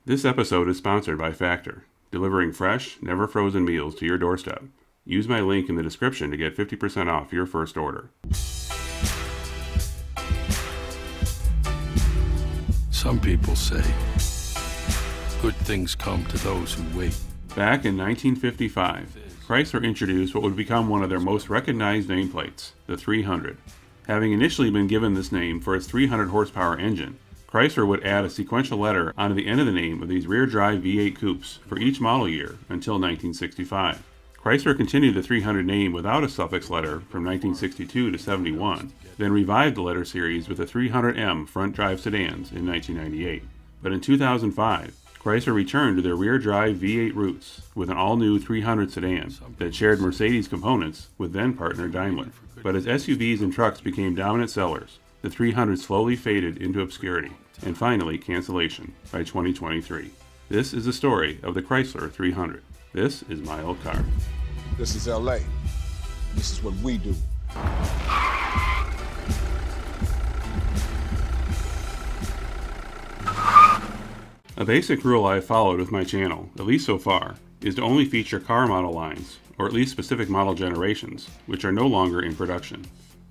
This episode is sponsored by Factor, delivering fresh, never frozen meals to your doorstep. Use my link in the description to get 50% off your first order. Some people say, good things come to those who wait. Back in 1955, Chrysler introduced what would become one of their most recognized nameplates, the 300. Having initially been given this name for its 300 horsepower engine, Chrysler would add a sequential letter onto the end of the name of these rear-drive V8 coupes for each model year until 1965. Chrysler continued the 300 name without a suffix letter from 1962 to 71, then revived the letter series with the 300M front-drive sedans in 1998. But in 2005, Chrysler returned to their rear-drive V8 roots with an all-new 300 sedan that shared Mercedes components with then-partner Daimler. But as SUVs and trucks became dominant sellers, the 300 slowly faded into obscurity, and finally cancellation by 2023. This is the story of the Chrysler 300. This is My Old Car. This is LA. This is what we do. A basic rule I have followed with my channel, at least so far, is to only feature car model lines, or at least specific model generations, which are no longer in production.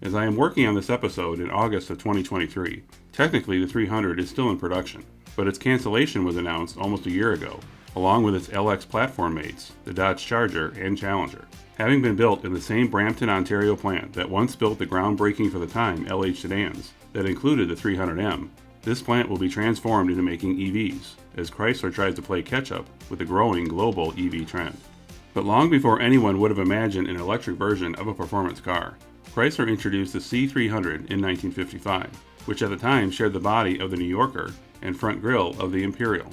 As I am working on this episode in August of 2023, technically the 300 is still in production, but its cancellation was announced almost a year ago, along with its LX platform mates, the Dodge Charger and Challenger. Having been built in the same Brampton, Ontario plant that once built the groundbreaking for the time LH sedans that included the 300M, this plant will be transformed into making EVs, as Chrysler tries to play catch-up with the growing global EV trend. But long before anyone would have imagined an electric version of a performance car, Chrysler introduced the C300 in 1955, which at the time shared the body of the New Yorker and front grille of the Imperial.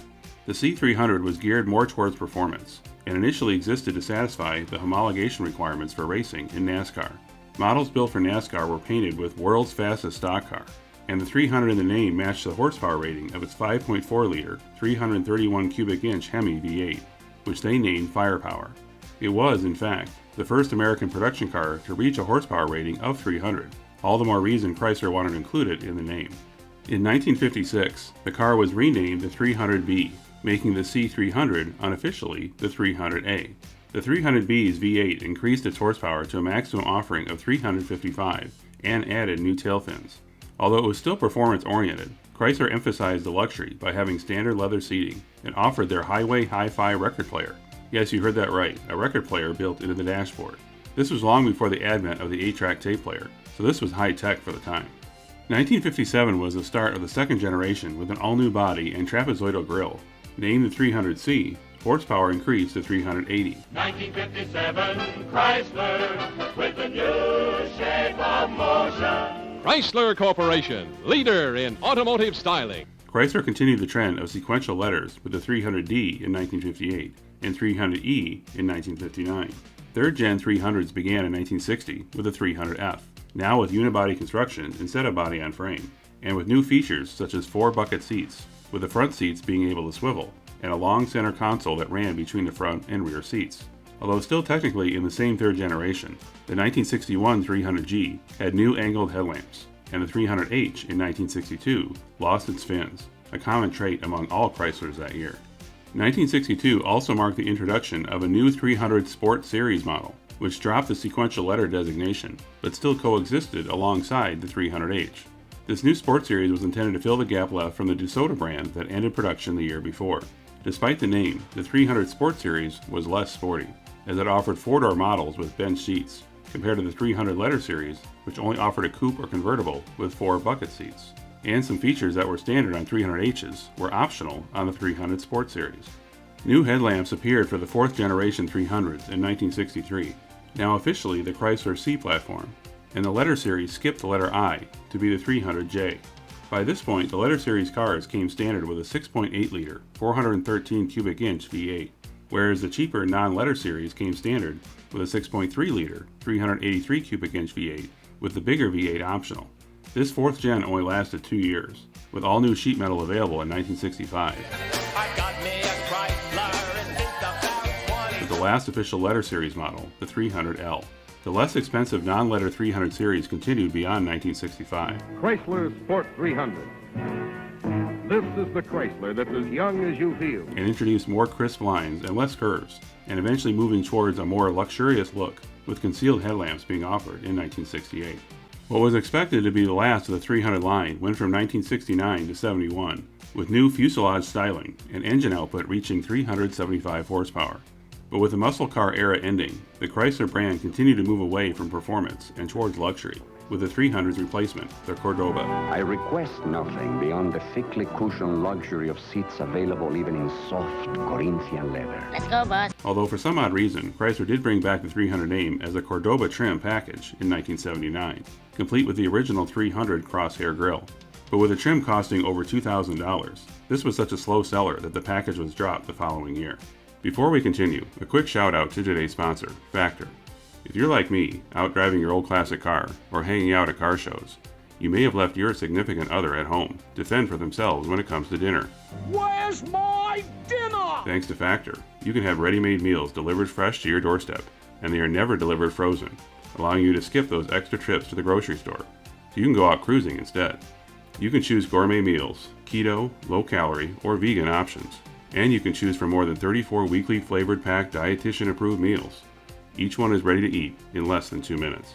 The C300 was geared more towards performance, and initially existed to satisfy the homologation requirements for racing in NASCAR. Models built for NASCAR were painted with world's fastest stock car, and the 300 in the name matched the horsepower rating of its 5.4-liter, 331 cubic inch Hemi V8, which they named Firepower. It was, in fact, the first American production car to reach a horsepower rating of 300, all the more reason Chrysler wanted to include it in the name. In 1956, the car was renamed the 300B, making the C300 unofficially the 300A. The 300B's V8 increased its horsepower to a maximum offering of 355 and added new tail fins. Although it was still performance-oriented, Chrysler emphasized the luxury by having standard leather seating and offered their Highway Hi-Fi record player. Yes, you heard that right, a record player built into the dashboard. This was long before the advent of the 8-track tape player, so this was high-tech for the time. 1957 was the start of the second generation with an all-new body and trapezoidal grille. Named the 300C, horsepower increased to 380. 1957 Chrysler with the new shape of motion. Chrysler Corporation, leader in automotive styling. Chrysler continued the trend of sequential letters with the 300D in 1958 and 300E in 1959. Third-gen 300s began in 1960 with the 300F, now with unibody construction instead of body-on-frame, and with new features such as 4 bucket seats, with the front seats being able to swivel, and a long center console that ran between the front and rear seats. Although still technically in the same third generation, the 1961 300G had new angled headlamps, and the 300H in 1962 lost its fins, a common trait among all Chryslers that year. 1962 also marked the introduction of a new 300 Sport Series model, which dropped the sequential letter designation, but still coexisted alongside the 300H. This new Sport Series was intended to fill the gap left from the DeSoto brand that ended production the year before. Despite the name, the 300 Sport Series was less sporty, as it offered 4-door models with bench seats, compared to the 300 letter series, which only offered a coupe or convertible with 4 bucket seats. And some features that were standard on 300Hs were optional on the 300 Sport Series. New headlamps appeared for the 4th generation 300s in 1963, now officially the Chrysler C platform, and the letter series skipped the letter I to be the 300J. By this point, the letter series cars came standard with a 6.8-liter, 413 cubic inch V8, whereas the cheaper non-letter series came standard with a 6.3-liter, 383 cubic inch V8, with the bigger V8 optional. This 4th gen only lasted 2 years, with all new sheet metal available in 1965. With the last official letter series model, the 300L. The less expensive non-letter 300 series continued beyond 1965. Chrysler Sport 300. This is the Chrysler that's as young as you feel. and introduced more crisp lines and less curves, and eventually moving towards a more luxurious look, with concealed headlamps being offered in 1968. What was expected to be the last of the 300 line went from 1969 to 71, with new fuselage styling and engine output reaching 375 horsepower. But with the muscle car era ending, the Chrysler brand continued to move away from performance and towards luxury, with the 300's replacement, the Cordoba. I request nothing beyond the thickly cushioned luxury of seats available even in soft Corinthian leather. Let's go, boss. Although for some odd reason, Chrysler did bring back the 300 name as a Cordoba trim package in 1979, complete with the original 300 crosshair grille. But with the trim costing over $2,000, this was such a slow seller that the package was dropped the following year. Before we continue, a quick shout out to today's sponsor, Factor. If you're like me, out driving your old classic car, or hanging out at car shows, you may have left your significant other at home to fend for themselves when it comes to dinner. Where's my dinner? Thanks to Factor, you can have ready-made meals delivered fresh to your doorstep, and they are never delivered frozen, allowing you to skip those extra trips to the grocery store, so you can go out cruising instead. You can choose gourmet meals, keto, low-calorie, or vegan options, and you can choose from more than 34 weekly flavored packed dietitian-approved meals. Each one is ready to eat in less than 2 minutes.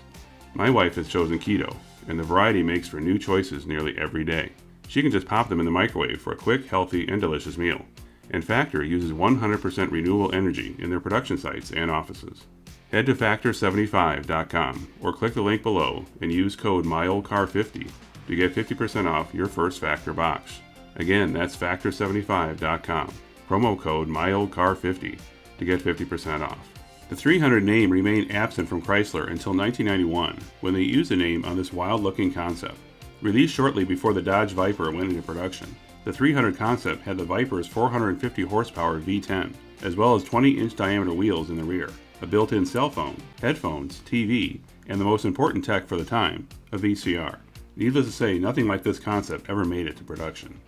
My wife has chosen keto, and the variety makes for new choices nearly every day. She can just pop them in the microwave for a quick, healthy, and delicious meal. And Factor uses 100% renewable energy in their production sites and offices. Head to factor75.com or click the link below and use code MYOLDCAR50 to get 50% off your first Factor box. Again, that's factor75.com, promo code MYOLDCAR50 to get 50% off. The 300 name remained absent from Chrysler until 1991, when they used the name on this wild-looking concept. Released shortly before the Dodge Viper went into production, the 300 concept had the Viper's 450 horsepower V10, as well as 20-inch diameter wheels in the rear, a built-in cell phone, headphones, TV, and the most important tech for the time, a VCR. Needless to say, nothing like this concept ever made it to production.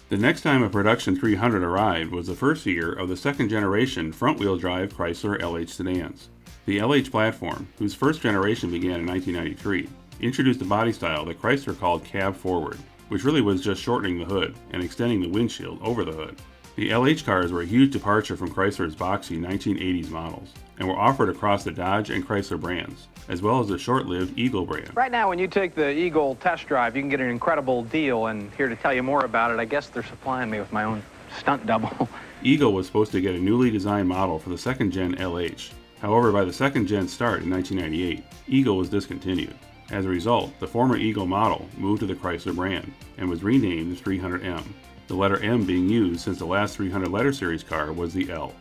The next time a production 300 arrived was the first year of the second generation front-wheel drive Chrysler LH sedans. The LH platform, whose first generation began in 1993, introduced a body style that Chrysler called cab forward, which really was just shortening the hood and extending the windshield over the hood. The LH cars were a huge departure from Chrysler's boxy 1980s models, and were offered across the Dodge and Chrysler brands, as well as the short-lived Eagle brand. Right now, when you take the Eagle test drive, you can get an incredible deal, and here to tell you more about it, I guess they're supplying me with my own stunt double. Eagle was supposed to get a newly designed model for the second-gen LH. However, by the second-gen start in 1998, Eagle was discontinued. As a result, the former Eagle model moved to the Chrysler brand and was renamed the 300M, the letter M being used since the last 300 letter series car was the L.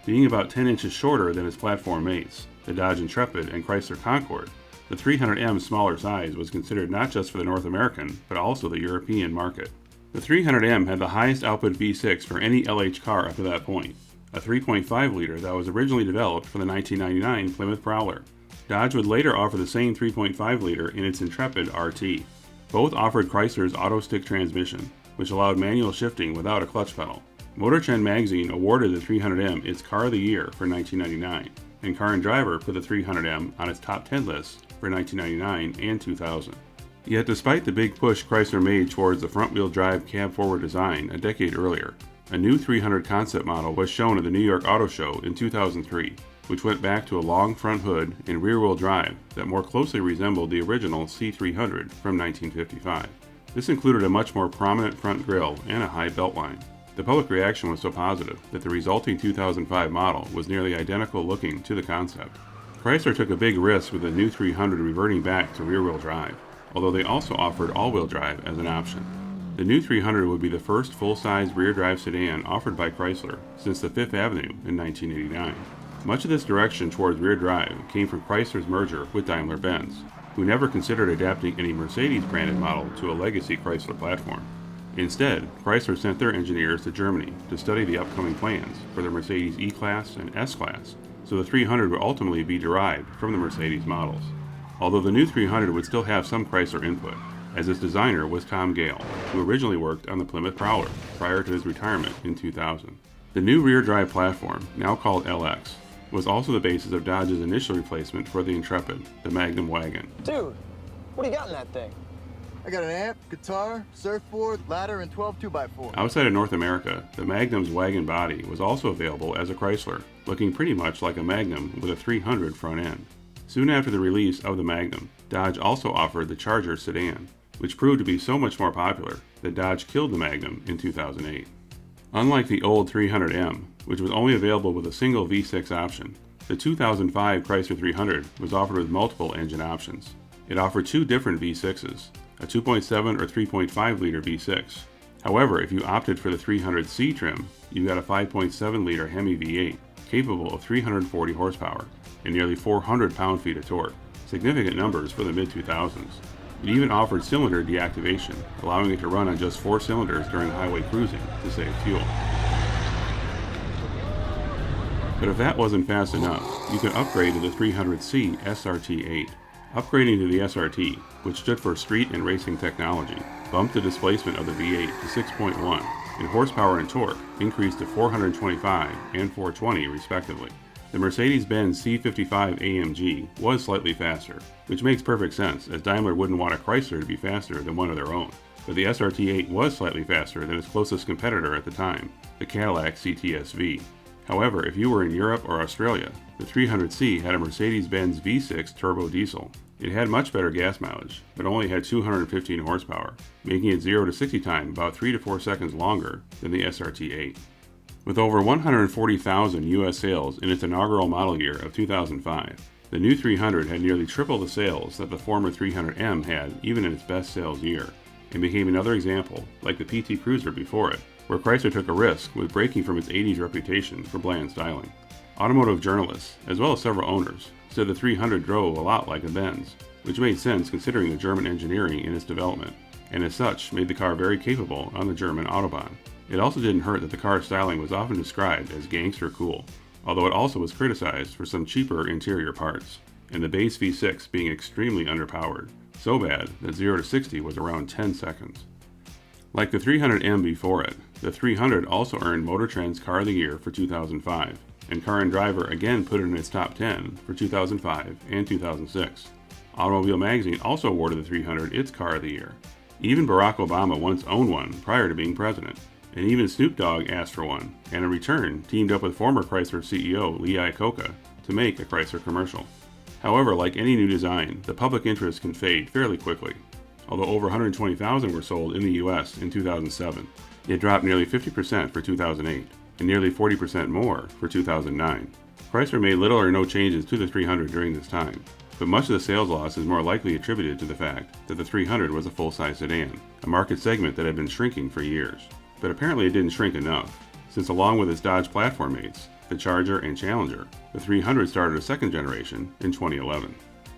Being about 10 inches shorter than its platform mates, the Dodge Intrepid and Chrysler Concorde, the 300M's smaller size was considered not just for the North American, but also the European market. The 300M had the highest output V6 for any LH car up to that point, a 3.5 liter that was originally developed for the 1999 Plymouth Prowler. Dodge would later offer the same 3.5 liter in its Intrepid RT. Both offered Chrysler's auto stick transmission, which allowed manual shifting without a clutch pedal. Motor Trend magazine awarded the 300M its Car of the Year for 1999, and Car and Driver put the 300M on its top 10 lists for 1999 and 2000. Yet despite the big push Chrysler made towards the front-wheel drive cab-forward design a decade earlier, a new 300 concept model was shown at the New York Auto Show in 2003, which went back to a long front hood and rear-wheel drive that more closely resembled the original C300 from 1955. This included a much more prominent front grille and a high beltline. The public reaction was so positive that the resulting 2005 model was nearly identical looking to the concept. Chrysler took a big risk with the new 300 reverting back to rear-wheel drive, although they also offered all-wheel drive as an option. The new 300 would be the first full-size rear-drive sedan offered by Chrysler since the Fifth Avenue in 1989. Much of this direction towards rear drive came from Chrysler's merger with Daimler-Benz, who never considered adapting any Mercedes-branded model to a legacy Chrysler platform. Instead, Chrysler sent their engineers to Germany to study the upcoming plans for the Mercedes E-Class and S-Class, so the 300 would ultimately be derived from the Mercedes models. Although the new 300 would still have some Chrysler input, as its designer was Tom Gale, who originally worked on the Plymouth Prowler prior to his retirement in 2000. The new rear-drive platform, now called LX, was also the basis of Dodge's initial replacement for the Intrepid, the Magnum wagon. Dude, what do you got in that thing? I got an amp, guitar, surfboard, ladder, and 12 2x4. Outside of North America, the Magnum's wagon body was also available as a Chrysler, looking pretty much like a Magnum with a 300 front end. Soon after the release of the Magnum, Dodge also offered the Charger sedan, which proved to be so much more popular that Dodge killed the Magnum in 2008. Unlike the old 300M, which was only available with a single V6 option, the 2005 Chrysler 300 was offered with multiple engine options. It offered two different V6s, a 2.7 or 3.5 liter V6. However, if you opted for the 300C trim, you got a 5.7 liter Hemi V8 capable of 340 horsepower and nearly 400 pound-feet of torque, significant numbers for the mid-2000s. It even offered cylinder deactivation, allowing it to run on just 4 cylinders during highway cruising to save fuel. But if that wasn't fast enough, you could upgrade to the 300C SRT8. Upgrading to the SRT, which stood for Street and Racing Technology, bumped the displacement of the V8 to 6.1, and horsepower and torque increased to 425 and 420 respectively. The Mercedes-Benz C55 AMG was slightly faster, which makes perfect sense as Daimler wouldn't want a Chrysler to be faster than one of their own. But the SRT8 was slightly faster than its closest competitor at the time, the Cadillac CTS-V. However, if you were in Europe or Australia, the 300C had a Mercedes-Benz V6 turbo diesel. It had much better gas mileage, but only had 215 horsepower, making its 0 to 60 time about 3 to 4 seconds longer than the SRT8. With over 140,000 US sales in its inaugural model year of 2005, the new 300 had nearly triple the sales that the former 300M had even in its best sales year, and became another example, like the PT Cruiser before it, where Chrysler took a risk with breaking from its 80s reputation for bland styling. Automotive journalists, as well as several owners, said the 300 drove a lot like a Benz, which made sense considering the German engineering in its development, and as such made the car very capable on the German Autobahn. It also didn't hurt that the car's styling was often described as gangster cool, although it also was criticized for some cheaper interior parts, and the base V6 being extremely underpowered, so bad that 0 to 60 was around 10 seconds. Like the 300M before it, the 300 also earned Motor Trend's Car of the Year for 2005, and Car and Driver again put it in its top 10 for 2005 and 2006. Automobile Magazine also awarded the 300 its Car of the Year. Even Barack Obama once owned one prior to being president, and even Snoop Dogg asked for one, and in return teamed up with former Chrysler CEO Lee Iacocca to make a Chrysler commercial. However, like any new design, the public interest can fade fairly quickly. Although over 120,000 were sold in the US in 2007, it dropped nearly 50% for 2008, and nearly 40% more for 2009. Chrysler made little or no changes to the 300 during this time, but much of the sales loss is more likely attributed to the fact that the 300 was a full-size sedan, a market segment that had been shrinking for years. But apparently it didn't shrink enough, since along with its Dodge platform mates, the Charger and Challenger, the 300 started a second generation in 2011.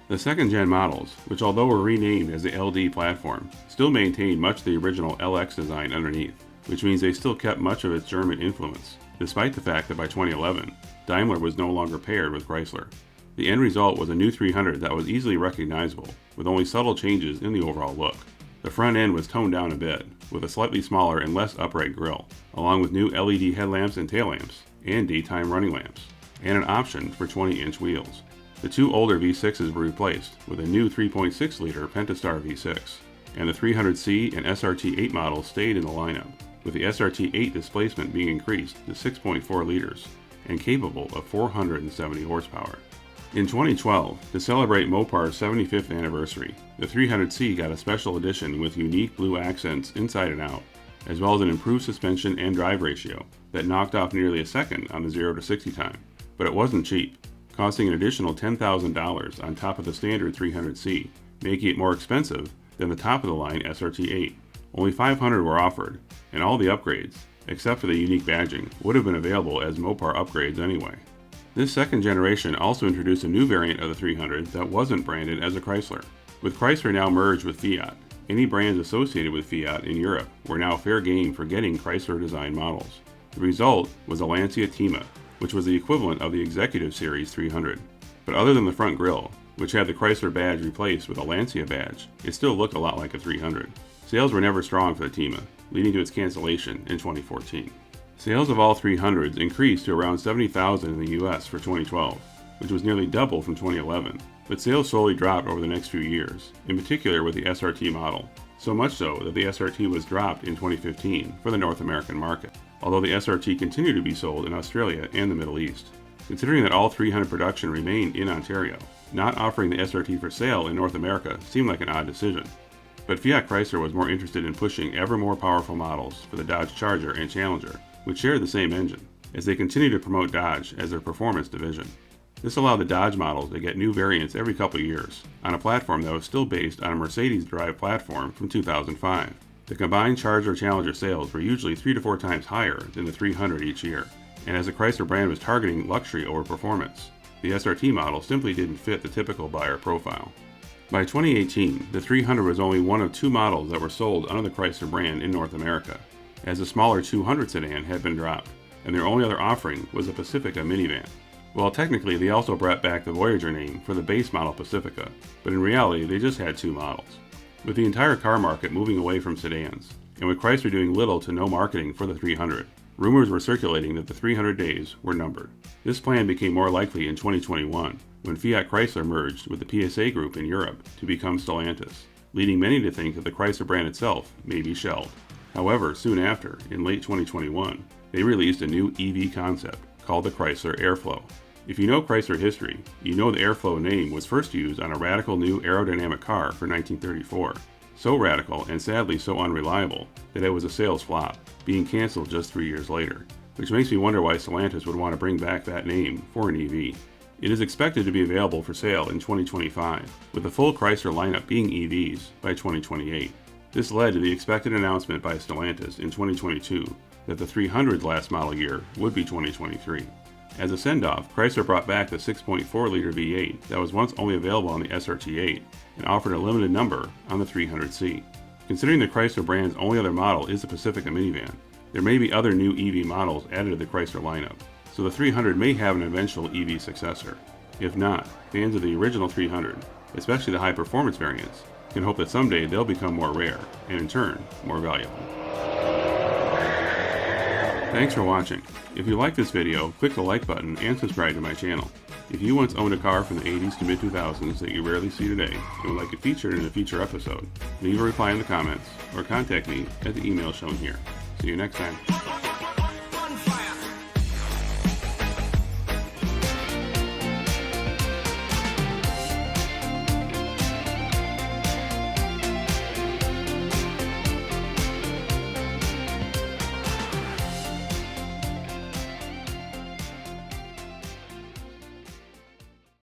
The second-gen models, which although were renamed as the LD platform, still maintained much of the original LX design underneath, which means they still kept much of its German influence, despite the fact that by 2011, Daimler was no longer paired with Chrysler. The end result was a new 300 that was easily recognizable, with only subtle changes in the overall look. The front end was toned down a bit, with a slightly smaller and less upright grille, along with new LED headlamps and tail lamps, and daytime running lamps, and an option for 20-inch wheels. The two older V6s were replaced with a new 3.6-liter Pentastar V6, and the 300C and SRT8 models stayed in the lineup, with the SRT8 displacement being increased to 6.4 liters and capable of 470 horsepower. In 2012, to celebrate Mopar's 75th anniversary, the 300C got a special edition with unique blue accents inside and out, as well as an improved suspension and drive ratio that knocked off nearly a second on the 0 to 60 time. But it wasn't cheap, costing an additional $10,000 on top of the standard 300C, making it more expensive than the top-of-the-line SRT8. Only 500 were offered, and all the upgrades, except for the unique badging, would have been available as Mopar upgrades anyway. This second generation also introduced a new variant of the 300 that wasn't branded as a Chrysler. With Chrysler now merged with Fiat, any brands associated with Fiat in Europe were now fair game for getting Chrysler-designed models. The result was a Lancia Tima, which was the equivalent of the Executive Series 300. But other than the front grille, which had the Chrysler badge replaced with a Lancia badge, it still looked a lot like a 300. Sales were never strong for the Tima, leading to its cancellation in 2014. Sales of all 300s increased to around 70,000 in the US for 2012, which was nearly double from 2011, but sales slowly dropped over the next few years, in particular with the SRT model, so much so that the SRT was dropped in 2015 for the North American market, although the SRT continued to be sold in Australia and the Middle East. Considering that all 300 production remained in Ontario, not offering the SRT for sale in North America seemed like an odd decision. But Fiat Chrysler was more interested in pushing ever more powerful models for the Dodge Charger and Challenger, which shared the same engine, as they continued to promote Dodge as their performance division. This allowed the Dodge models to get new variants every couple years, on a platform that was still based on a Mercedes-derived platform from 2005. The combined Charger-Challenger sales were usually 3 to 4 times higher than the 300 each year, and as the Chrysler brand was targeting luxury over performance, the SRT model simply didn't fit the typical buyer profile. By 2018, the 300 was only one of 2 models that were sold under the Chrysler brand in North America, as the smaller 200 sedan had been dropped, and their only other offering was a Pacifica minivan. Well, technically, they also brought back the Voyager name for the base model Pacifica, but in reality, they just had 2 models. With the entire car market moving away from sedans, and with Chrysler doing little to no marketing for the 300, rumors were circulating that the 300 days were numbered. This plan became more likely in 2021, when Fiat Chrysler merged with the PSA Group in Europe to become Stellantis, leading many to think that the Chrysler brand itself may be shelved. However, soon after, in late 2021, they released a new EV concept called the Chrysler Airflow. If you know Chrysler history, you know the Airflow name was first used on a radical new aerodynamic car for 1934. So radical and sadly so unreliable that it was a sales flop, being canceled just 3 years later, which makes me wonder why Stellantis would want to bring back that name for an EV. It is expected to be available for sale in 2025, with the full Chrysler lineup being EVs by 2028. This led to the expected announcement by Stellantis in 2022 that the 300's last model year would be 2023. As a send-off, Chrysler brought back the 6.4-liter V8 that was once only available on the SRT8 and offered a limited number on the 300C. Considering the Chrysler brand's only other model is the Pacifica minivan, there may be other new EV models added to the Chrysler lineup, so the 300 may have an eventual EV successor. If not, fans of the original 300, especially the high-performance variants, can hope that someday they'll become more rare, and in turn, more valuable. Thanks for watching. If you like this video, click the like button and subscribe to my channel. If you once owned a car from the 80s to mid-2000s that you rarely see today and would like it featured in a future episode, leave a reply in the comments or contact me at the email shown here. See you next time.